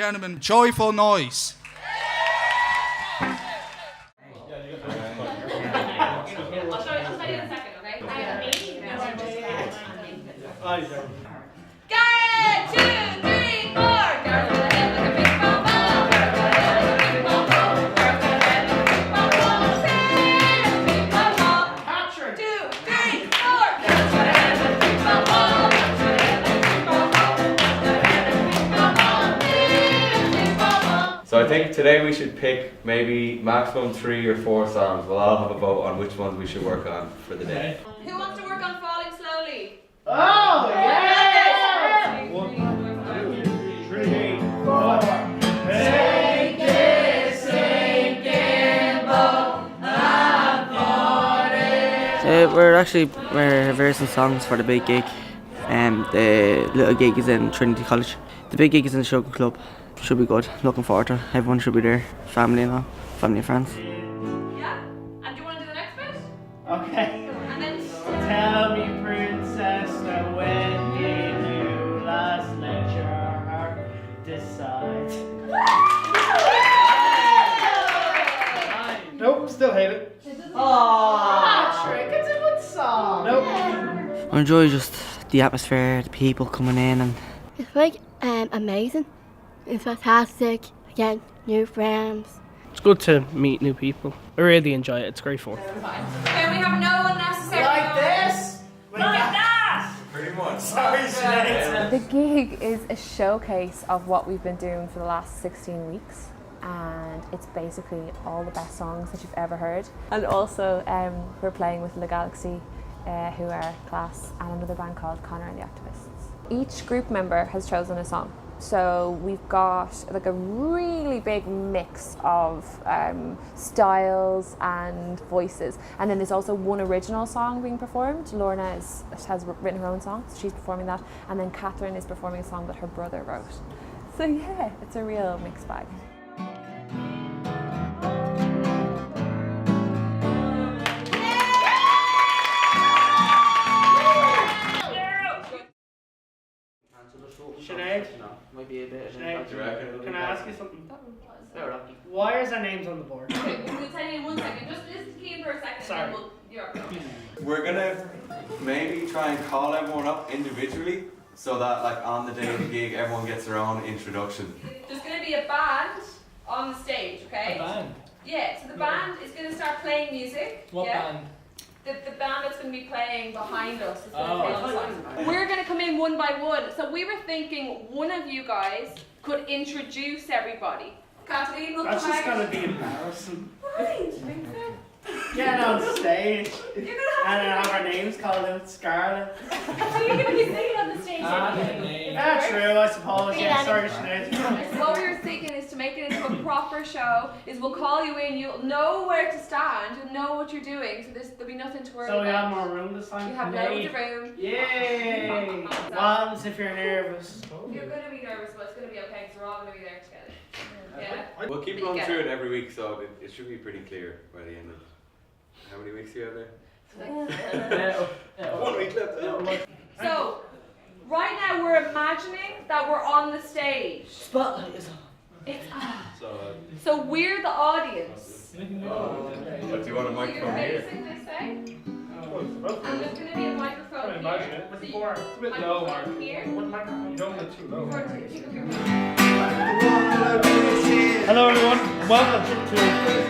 gentlemen, joyful noise. I'll show you in a second, okay? Get 2, 3, 4. Girls with a head like a big bum bum. Girls with a head like a big bum bum. Girls with a head like a big bum bum. Say big bum bum. 2, 3, 4. Girls with a head like a big bum bum. Girls with a head like a big bum bum. Girls with a head like a big bum bum. Big bum bum. So I think today we should pick maybe maximum 3 or 4 songs. We'll all have a vote on which ones we should work on for the day. Who wants to work on Falling Slowly? Oh, yeah! 1, 2, 3, 4. Take this sinking boat, I'm on it. We're rehearsing songs for the big gig. The little gig is in Trinity College. The big gig is in the Sugar Club. Should be good. Looking forward to it. Everyone should be there. Family and all. Family and friends. Yeah? And do you want to do the next bit? Okay. And then Tell me, princess, now when did you last let your heart decide? Nope, still hate it. Patrick, it's a good song. Nope. I enjoy just the atmosphere, the people coming in, and It's like amazing. It's fantastic. Again, new friends. It's good to meet new people. I really enjoy it. It's great fun. okay, we have no unnecessary. Like this? Like that! Pretty much. Sorry, Sinead. The gig is a showcase of what we've been doing for the last 16 weeks, and it's basically all the best songs that you've ever heard. And also we're playing with Galaxie, who are class, and another band called Connor and the Activists. Each group member has chosen a song. So we've got like a really big mix of styles and voices, and then there's also one original song being performed. Lorna has written her own song, so she's performing that, and then Catherine is performing a song that her brother wrote. So yeah, it's a real mixed bag. Sinead, might be a bit. Sinead, Do you reckon it'll be can I ask you better? something? Why is our names on the board? Okay, we'll tell you in 1 second. Just listen to Cian for a second. Sorry. And then you're up. We're gonna maybe try and call everyone up individually so that like on the day of the gig everyone gets their own introduction. There's going to be a band on the stage, okay? A band? Yeah, so the band is going to start playing music. What yeah? band? The band that's going to be playing behind us is going to Oh. play all the songs. We're going to come in one by one. So we were thinking one of you guys could introduce everybody. Kathleen will That's come just out. gonna be embarrassing. Right. Get on stage You're going to and have have our names called out Scarlet. So you're going to be singing on the stage anyway. Yeah, true, I suppose. Yeah, sorry, Sinead. So what we were thinking is to make it into a proper show, is we'll call you in, you'll know where to stand, you'll know what you're doing, so there'll be nothing to worry So we have about. more room this time? You have loads of room. Yay! What happens if you're nervous? You're going to be nervous, but it's going to be okay, because we're all going to be there together. Yeah? We'll keep going through it every week so it should be pretty clear by the end of how many weeks do you have there? 1 week left. So, right now we're imagining that we're on the stage. Spotlight is on. It's on. So, So we're the audience. but do you want a So you're microphone here? facing this way. And there's going to be a microphone here. So It's a bit microphone low, Mark. here. You don't get too low. For two people. Hello everyone, welcome to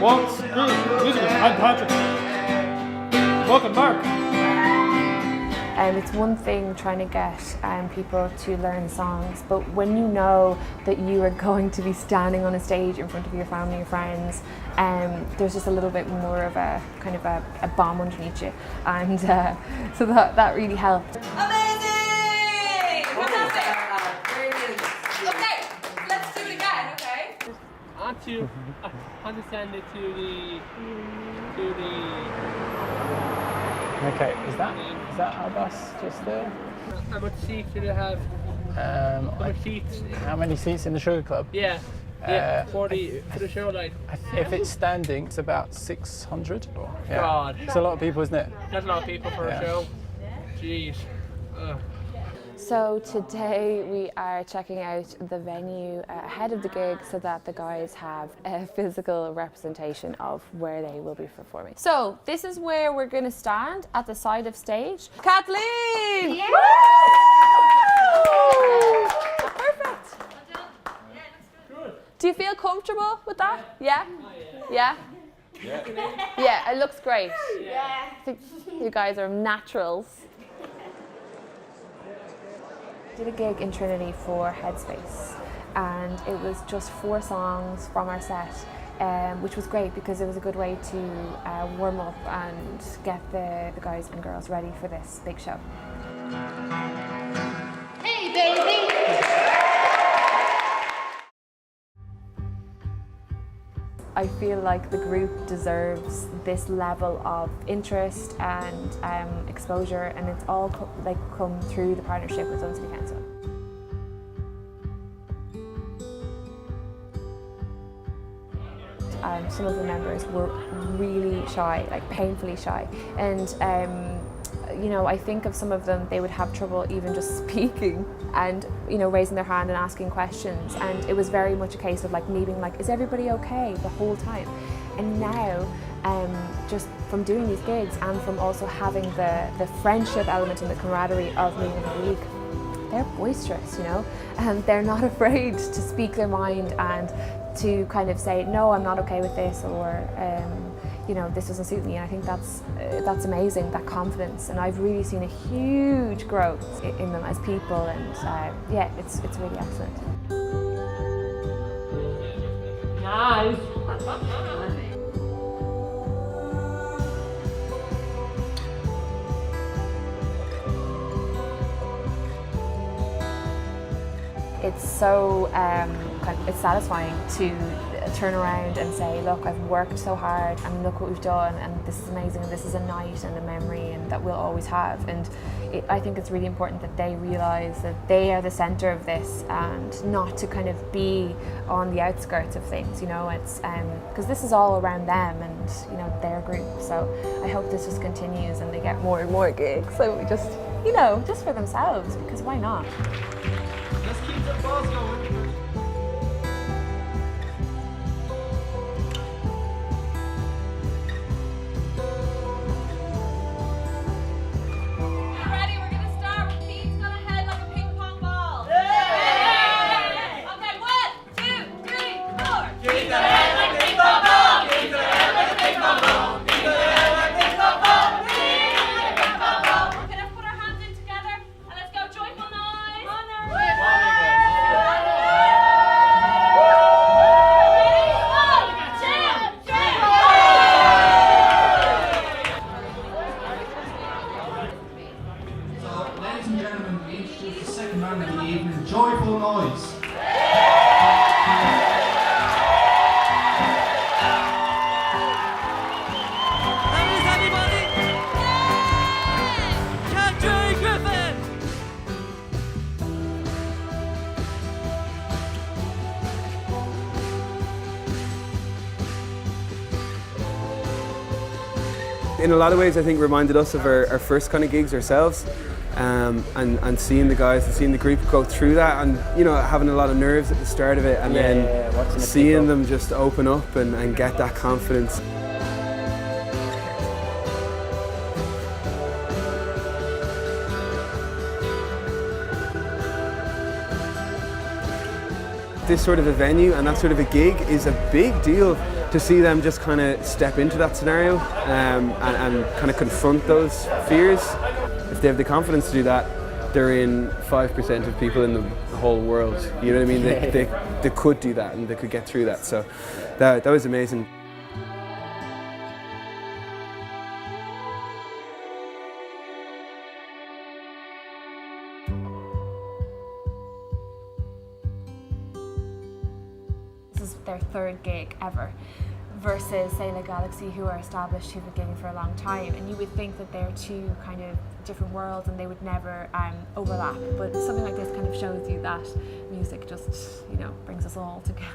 Waltz Musicals. I'm Patrick. Welcome Mark. It's one thing trying to get people to learn songs, but when you know that you are going to be standing on a stage in front of your family or friends, there's just a little bit more of a kind of a bomb underneath you, and so that really helped. Amazing! Fantastic! Okay, let's do it again, okay? Aren't you understand it to the Okay, is that our bus just there? how much seats do they have? How much seats? How many seats in the Sugar Club? Yeah. Yeah, for the show line. If it's standing, it's about 600. Yeah. God. It's a lot of people, isn't it? That's a lot of people for Yeah. a show. Jeez. So today we are checking out the venue ahead of the gig so that the guys have a physical representation of where they will be performing. So this is where we're going to stand at the side of stage. Kathleen! Yeah! Perfect. Do you feel comfortable with that? Yeah? Yeah? Yeah, it looks great. Yeah. I think you guys are naturals. Did a gig in Trinity for Headspace, and it was just 4 songs from our set, which was great because it was a good way to warm up and get the guys and girls ready for this big show. Hey, baby! I feel like the group deserves this level of interest and exposure, and it's all come through the partnership with Dublin City Council. Some of the members were really shy, like painfully shy, and you know, I think of some of them, they would have trouble even just speaking and, you know, raising their hand and asking questions, and it was very much a case of like me being like, is everybody okay, the whole time. And now, just from doing these gigs and from also having the friendship element and the camaraderie of being in the league, they're boisterous, you know, and they're not afraid to speak their mind and to kind of say, no, I'm not okay with this, or you know, this doesn't suit me. And I think that's amazing, that confidence, and I've really seen a huge growth in them as people, and yeah, it's really excellent. Nice. It's so it's satisfying to turn around and say, look, I've worked so hard and look what we've done, and this is amazing, and this is a night and a memory and that we'll always have. And I think it's really important that they realise that they are the centre of this, and not to kind of be on the outskirts of things, you know. It's because this is all around them and, you know, their group. So I hope this just continues and they get more and more gigs, so we just, you know, just for themselves, because why not? Let's keep the buzz going. Joyful noise. In a lot of ways, I think reminded us of our first kind of gigs ourselves, and seeing the guys and seeing the group go through that, and, you know, having a lot of nerves at the start of it, and then seeing them just open up and get that confidence. This sort of a venue and that sort of a gig is a big deal, to see them just kind of step into that scenario and kind of confront those fears. If they have the confidence to do that, they're in 5% of people in the whole world. You know what I mean? They could do that and they could get through that. So that was amazing. This is their 3rd gig ever, versus, say, like Galaxie, who are established, who've been gigging for a long time, and you would think that they're 2 kind of different worlds and they would never overlap, but something like this kind of shows you that music just, you know, brings us all together.